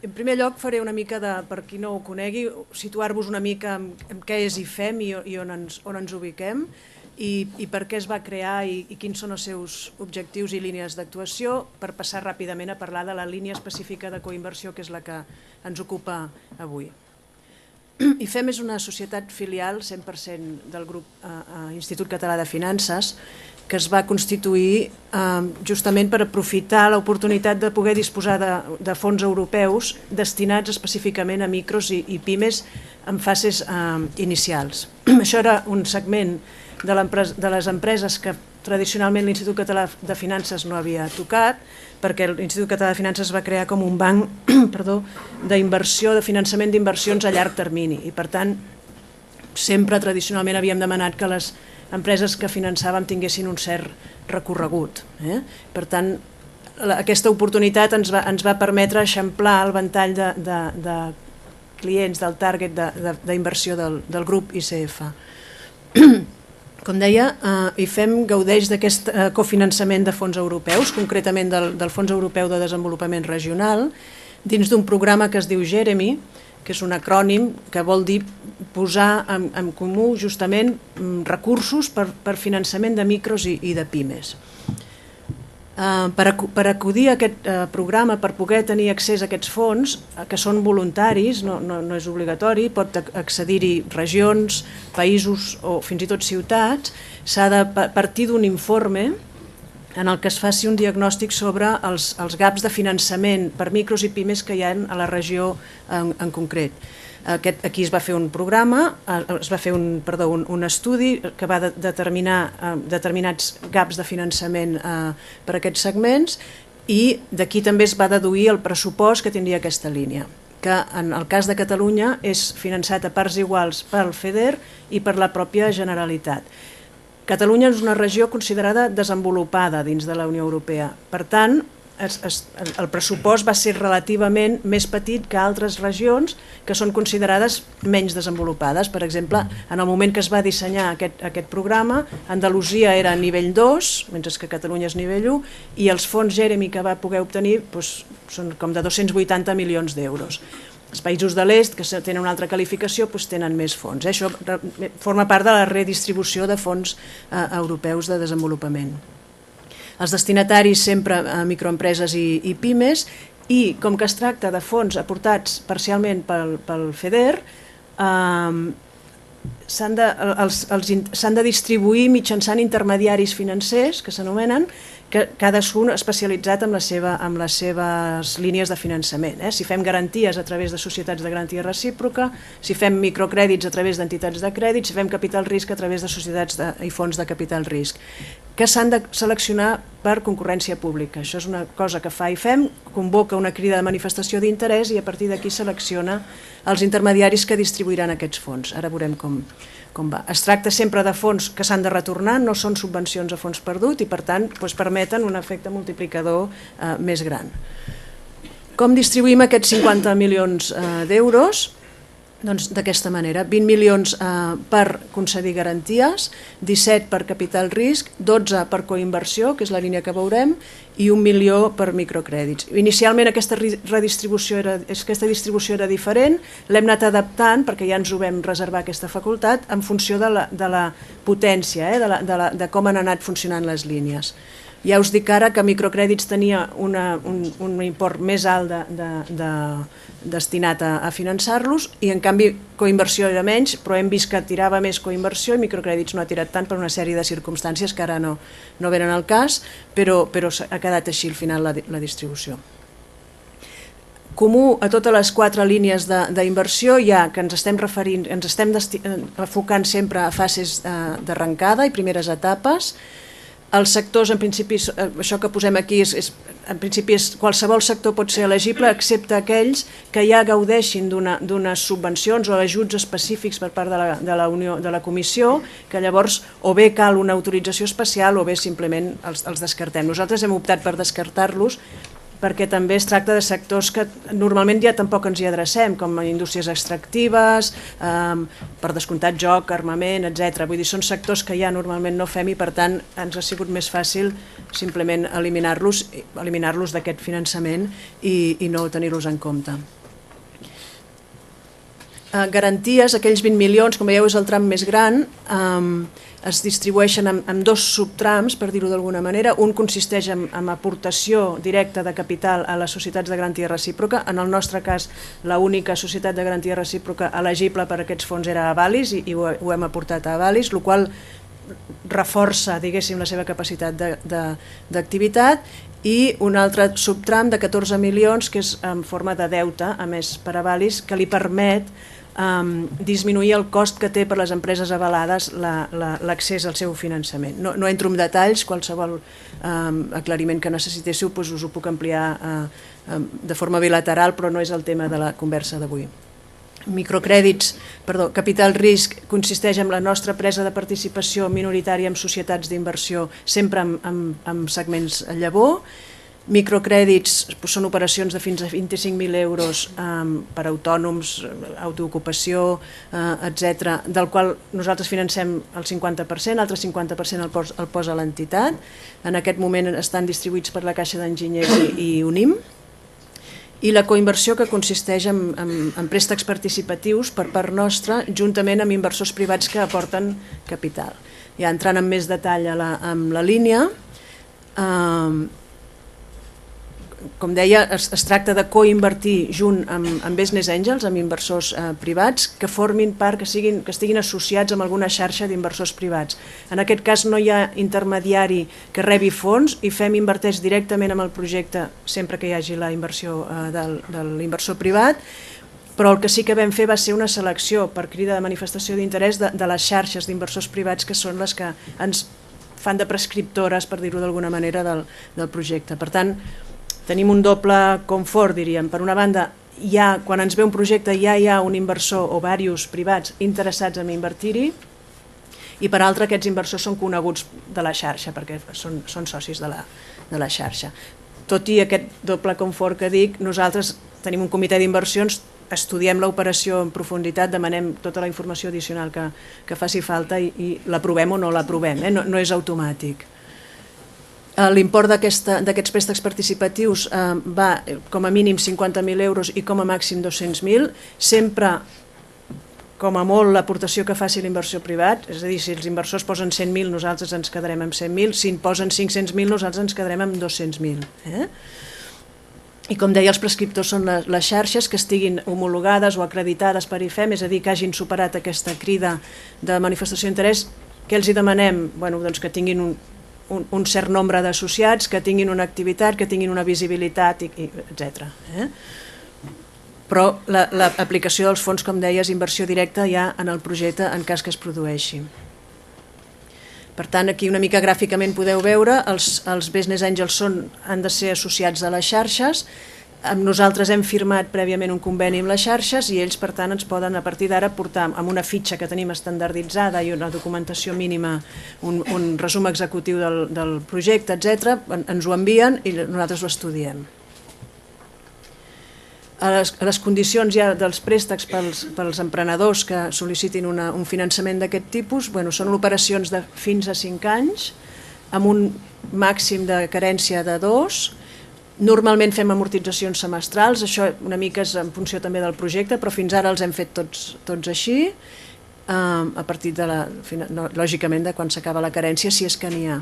En primer lloc faré una mica, per qui no ho conegui, situar-vos una mica en què és IFEM i on ens ubiquem i per què es va crear i quins són els seus objectius i línies d'actuació, per passar ràpidament a parlar de la línia específica de coinversió, que és la que ens ocupa avui. IFEM és una societat filial 100% del grup Institut Català de Finances, que es va constituir justament per aprofitar l'oportunitat de poder disposar de fons europeus destinats específicament a micros i pimes en fases inicials. Això era un segment de les empreses que tradicionalment l'Institut Català de Finances no havia tocat, perquè l'Institut Català de Finances es va crear com un banc d'inversió, de finançament d'inversions a llarg termini, i per tant sempre tradicionalment havíem demanat que les empreses que finançàvem tinguessin un cert recorregut. Per tant, aquesta oportunitat ens va permetre eixamplar el ventall de clients, del target d'inversió del grup ICF. Com deia, IFEM gaudeix d'aquest cofinançament de fons europeus, concretament del Fons Europeu de Desenvolupament Regional, dins d'un programa que es diu Jeremy, que és un acrònim que vol dir posar en comú justament recursos per finançament de micros i de pimes. Per acudir a aquest programa, per poder tenir accés a aquests fons, que són voluntaris, no és obligatori, pot accedir-hi regions, països o fins i tot ciutats, s'ha de partir d'un informe en el que es faci un diagnòstic sobre els gaps de finançament per micros i pimes que hi ha a la regió en concret. Aquí es va fer un programa, es va fer un estudi que va determinar determinats gaps de finançament per a aquests segments, i d'aquí també es va deduir el pressupost que tindria aquesta línia, que en el cas de Catalunya és finançat a parts iguals pel FEDER i per la pròpia Generalitat. Catalunya és una regió considerada desenvolupada dins de la Unió Europea. Per tant, el pressupost va ser relativament més petit que altres regions que són considerades menys desenvolupades. Per exemple, en el moment que es va dissenyar aquest programa, Andalusia era nivell 2, mentre que Catalunya és nivell 1, i els fons Jeremy que va poder obtenir són com de 280 milions d'euros. Els països de l'est, que tenen una altra qualificació, tenen més fons. Això forma part de la redistribució de fons europeus de desenvolupament. Els destinataris sempre a microempreses i pimes, i com que es tracta de fons aportats parcialment pel FEDER, s'han de distribuir mitjançant intermediaris financers, que s'anomenen, cadascun especialitzat en les seves línies de finançament. Si fem garanties a través de societats de garantia recíproca, si fem microcrèdits a través d'entitats de crèdit, si fem capital risc a través de societats i fons de capital risc, que s'han de seleccionar per concurrència pública. Això és una cosa que fa IFEM, convoca una crida de manifestació d'interès i a partir d'aquí selecciona els intermediaris que distribuiran aquests fons. Ara veurem com va. Es tracta sempre de fons que s'han de retornar, no són subvencions a fons perdut i per tant permeten un efecte multiplicador més gran. Com distribuïm aquests 50 milions d'euros? Doncs d'aquesta manera, 20 milions per concedir garanties, 17 per capital risc, 12 per coinversió, que és la línia que veurem, i 1 milió per microcrèdits. Inicialment aquesta distribució era diferent, l'hem anat adaptant, perquè ja ens ho vam reservar aquesta facultat, en funció de la potència, de com han anat funcionant les línies. Ja us dic ara que microcrèdits tenia un import més alt destinat a finançar-los i en canvi coinversió era menys, però hem vist que tirava més coinversió i microcrèdits no ha tirat tant per una sèrie de circumstàncies que ara no venen al cas, però ha quedat així al final la distribució. Comú a totes les 4 línies d'inversió hi ha que ens estem enfocant sempre a fases d'arrencada i primeres etapes. Els sectors, en principi, això que posem aquí, en principi qualsevol sector pot ser elegible, excepte aquells que ja gaudeixin d'unes subvencions o ajuts específics per part de la Comissió, que llavors o bé cal una autorització especial o bé simplement els descartem. Nosaltres hem optat per descartar-los perquè també es tracta de sectors que normalment ja tampoc ens hi adrecem, com indústries extractives, per descomptat joc, armament, etc. Vull dir, són sectors que ja normalment no fem i per tant ens ha sigut més fàcil simplement eliminar-los d'aquest finançament i no tenir-los en compte. Garanties, aquells 20 milions, com veieu és el tram més gran, es distribueixen en dos subtrams, per dir-ho d'alguna manera. Un consisteix en aportació directa de capital a les societats de garantia recíproca. En el nostre cas, l'única societat de garantia recíproca elegible per a aquests fons era Avalis i ho hem aportat a Avalis, el qual reforça, diguéssim, la seva capacitat d'activitat, i un altre subtram de 14 milions que és en forma de deute, a més per Avalis, que li permet disminuir el cost que té per les empreses avalades l'accés al seu finançament. No entro en detalls, qualsevol aclariment que necessitéssiu us ho puc ampliar de forma bilateral, però no és el tema de la conversa d'avui. Microcrèdits, capital risc, consisteix en la nostra presa de participació minoritària en societats d'inversió, sempre en segments llavor. Microcrèdits són operacions de fins a 25.000 euros per a autònoms, autoocupació, etc., del qual nosaltres financem el 50%, l'altre 50% el posa l'entitat. En aquest moment estan distribuïts per la Caixa d'Enginyers i UNIM. I la coinversió, que consisteix en préstecs participatius per part nostra, juntament amb inversors privats que aporten capital. Ja entrant en més detall amb la línia, com deia, es tracta de coinvertir junt amb Business Angels, amb inversors privats, que formin part, que estiguin associats amb alguna xarxa d'inversors privats. En aquest cas no hi ha intermediari que rebi fons i FEM inverteix directament en el projecte sempre que hi hagi la inversió de l'inversor privat, però el que sí que vam fer va ser una selecció per crida de manifestació d'interès de les xarxes d'inversors privats, que són les que ens fan de prescriptores, per dir-ho d'alguna manera, del projecte. Per tant, tenim un doble confort, diríem. Per una banda, quan ens ve un projecte ja hi ha un inversor o diversos privats interessats en invertir-hi, i per altra aquests inversors són coneguts de la xarxa perquè són socis de la xarxa. Tot i aquest doble confort que dic, nosaltres tenim un comitè d'inversions, estudiem l'operació en profunditat, demanem tota la informació addicional que faci falta i l'aprovem o no l'aprovem, no és automàtic. L'import d'aquests préstecs participatius va com a mínim 50.000 euros i com a màxim 200.000, sempre com a molt l'aportació que faci l'inversor privat, és a dir, si els inversors posen 100.000 nosaltres ens quedarem amb 100.000, si en posen 500.000 nosaltres ens quedarem amb 200.000. I com deia, els prescriptors són les xarxes que estiguin homologades o acreditades per IFEM, és a dir, que hagin superat aquesta crida de manifestació d'interès. Què els hi demanem? Doncs que tinguin un cert nombre d'associats, que tinguin una activitat, que tinguin una visibilitat, etc. Però l'aplicació dels fons, com deia, és inversió directa ja en el projecte en cas que es produeixi. Per tant, aquí una mica gràficament podeu veure, els Business Angels han de ser associats a les xarxes. Nosaltres hem firmat prèviament un conveni amb les xarxes i ells, per tant, ens poden a partir d'ara portar amb una fitxa que tenim estandarditzada i una documentació mínima, un resum executiu del projecte, etc. Ens ho envien i nosaltres ho estudiem. Les condicions ja dels préstecs pels emprenedors que sol·licitin un finançament d'aquest tipus són operacions de fins a 5 anys amb un màxim de carència de 2. Normalment fem amortitzacions semestrals, això una mica és en funció també del projecte, però fins ara els hem fet tots així, a partir lògicament de quan s'acaba la carència, si és que n'hi ha.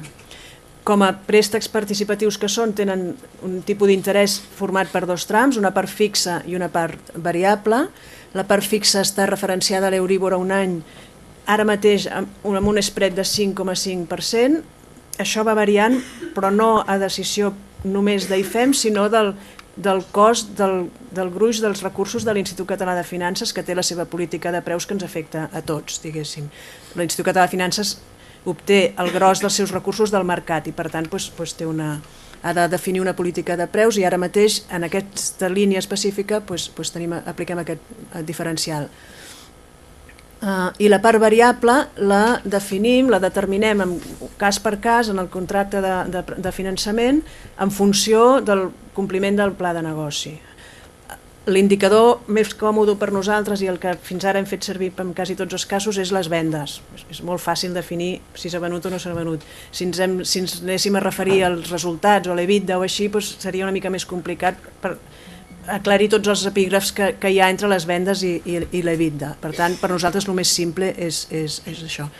Com a préstecs participatius que són, tenen un tipus d'interès format per dos trams, una part fixa i una part variable. La part fixa està referenciada a l'Euríbor a un any, ara mateix amb un spread de 5,5%. Això va variant, però no a decisió només d'IFEM, sinó del cost del gruix dels recursos de l'Institut Català de Finances, que té la seva política de preus que ens afecta a tots, diguéssim. L'Institut Català de Finances obté el gros dels seus recursos del mercat i, per tant, ha de definir una política de preus i ara mateix, en aquesta línia específica, apliquem aquest diferencial. I la part variable la definim, la determinem cas per cas en el contracte de finançament en funció del compliment del pla de negoci. L'indicador més còmode per nosaltres i el que fins ara hem fet servir en quasi tots els casos és les vendes. És molt fàcil definir si s'ha venut o no s'ha venut. Si ens anéssim a referir als resultats o a l'EBITDA o així, seria una mica més complicat per aclarir tots els epígrafs que hi ha entre les vendes i l'EBITDA. Per tant, per nosaltres el més simple és això.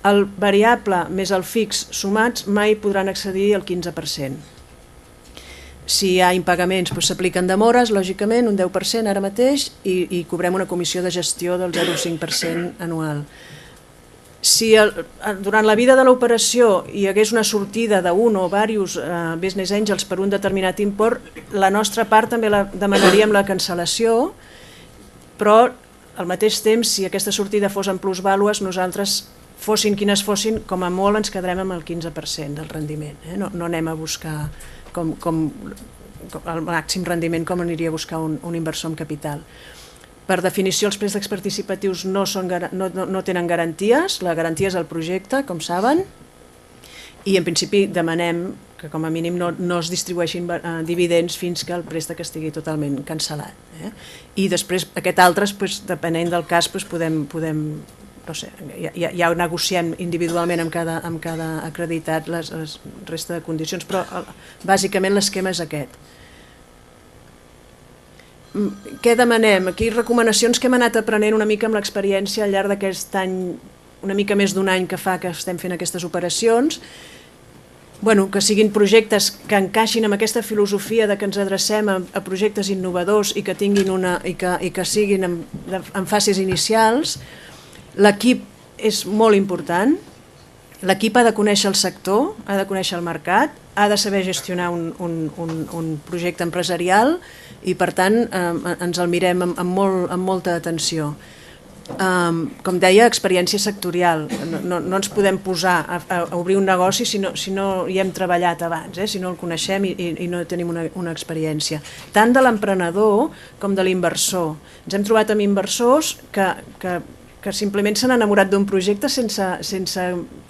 El variable més el fix sumats mai podran accedir al 15%. Si hi ha impagaments, s'apliquen demores, lògicament, un 10% ara mateix, i cobrem una comissió de gestió del 0,5% anual. Si durant la vida de l'operació hi hagués una sortida d'un o diversos business angels per un determinat import, la nostra part també la demanaríem la cancel·lació, però al mateix temps, si aquesta sortida fos en plusvàlues, nosaltres, fossin quines fossin, com a molt ens quedarem amb el 15% del rendiment. No anem a buscar el màxim rendiment com aniria a buscar un inversor en capital. Per definició, els préstecs participatius no tenen garanties, la garantia és el projecte, com saben, i en principi demanem que com a mínim no es distribueixin dividends fins que el préstec estigui totalment cancel·lat. I després aquest altre, depenent del cas, podem no sé, ja ho negociem individualment amb cada acreditat la resta de condicions, però bàsicament l'esquema és aquest. Què demanem? Aquí recomanacions que hem anat aprenent una mica amb l'experiència al llarg d'aquest any, una mica més d'un any que fa que estem fent aquestes operacions, que siguin projectes que encaixin amb aquesta filosofia de que ens adrecem a projectes innovadors i que siguin en fases inicials. L'equip és molt important, l'equip ha de conèixer el sector, ha de conèixer el mercat, ha de saber gestionar un projecte empresarial i per tant ens el mirem amb molta atenció. Com deia, experiència sectorial, no ens podem posar a obrir un negoci si no hi hem treballat abans, si no el coneixem i no tenim una experiència. Tant de l'emprenedor com de l'inversor. Ens hem trobat amb inversors que simplement s'han enamorat d'un projecte sense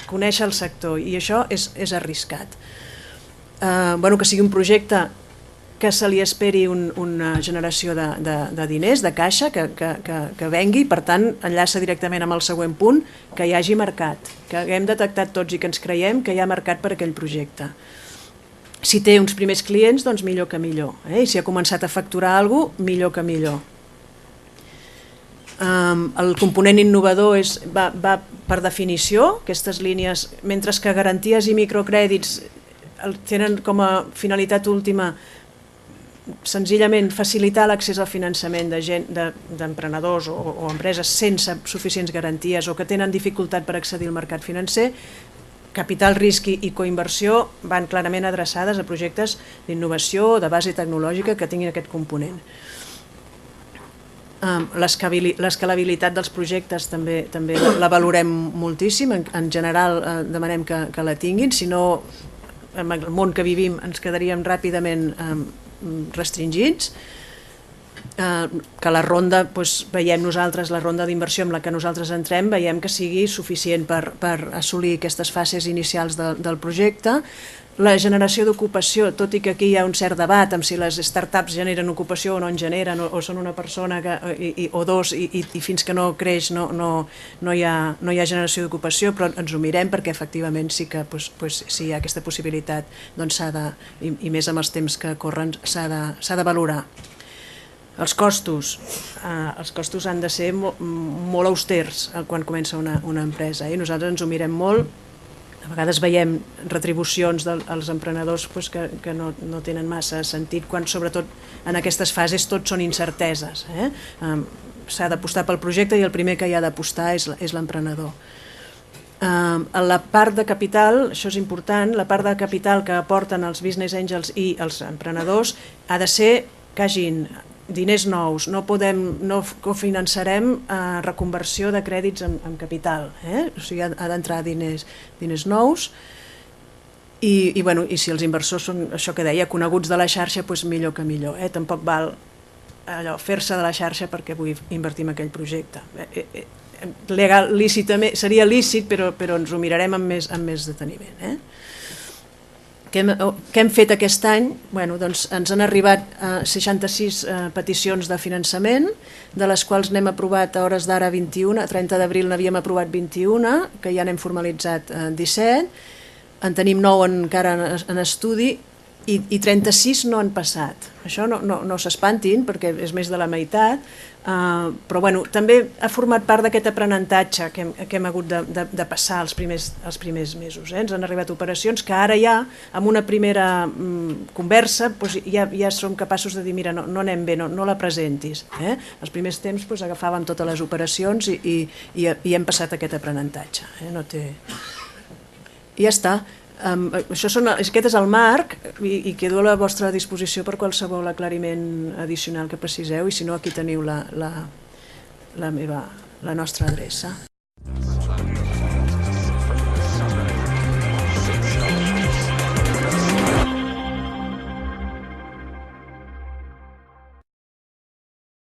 conèixer el sector i això és arriscat. Que sigui un projecte que se li esperi una generació de diners, de caixa, que vengui, per tant enllaça directament amb el següent punt, que hi hagi mercat, que haguem detectat tots i que ens creiem que hi ha mercat per aquell projecte. Si té uns primers clients, doncs millor que millor, i si ha començat a facturar alguna cosa, millor que millor. El component innovador va per definició, aquestes línies, mentre que garanties i microcrèdits tenen com a finalitat última senzillament facilitar l'accés al finançament d'emprenedors o empreses sense suficients garanties o que tenen dificultat per accedir al mercat financer, capital, risc i coinversió van clarament adreçades a projectes d'innovació o de base tecnològica que tinguin aquest component. L'escalabilitat dels projectes també la valorem moltíssim, en general demanem que la tinguin, si no en el món que vivim ens quedaríem ràpidament restringits, que la ronda, veiem nosaltres, la ronda d'inversió amb la que nosaltres entrem, veiem que sigui suficient per assolir aquestes fases inicials del projecte. La generació d'ocupació, tot i que aquí hi ha un cert debat amb si les startups generen ocupació o no en generen, o són una persona o dos i fins que no creix no hi ha generació d'ocupació, però ens ho mirem perquè efectivament sí que si hi ha aquesta possibilitat i més amb els temps que corren s'ha de valorar. Els costos han de ser molt austers quan comença una empresa i nosaltres ens ho mirem molt. A vegades veiem retribucions dels emprenedors que no tenen massa sentit, quan sobretot en aquestes fases tot són incerteses. S'ha d'apostar pel projecte i el primer que hi ha d'apostar és l'emprenedor. La part de capital, això és important, la part de capital que aporten els business angels i els emprenedors ha de ser que hagin diners nous, no cofinançarem reconversió de crèdits en capital, o sigui, ha d'entrar diners nous i si els inversors són, això que deia, coneguts de la xarxa, millor que millor, tampoc val fer-se de la xarxa perquè vull invertir en aquell projecte. lícitament, seria lícit, però ens ho mirarem amb més deteniment. Què hem fet aquest any? Doncs ens han arribat 66 peticions de finançament, de les quals n'hem aprovat a hores d'ara 21, a 30 d'abril n'havíem aprovat 21, que ja n'hem formalitzat 17, en tenim 9 encara en estudi i 36 no han passat. Això no s'espantin perquè és més de la meitat, però també ha format part d'aquest aprenentatge que hem hagut de passar els primers mesos. Ens han arribat operacions que ara ja, amb una primera conversa, ja som capaços de dir, mira, no anem bé, no la presentis. Els primers temps agafàvem totes les operacions i hem passat aquest aprenentatge. I ja està. Aquest és el marc i quedo a la vostra disposició per qualsevol aclariment addicional que preciseu i si no aquí teniu la nostra adreça.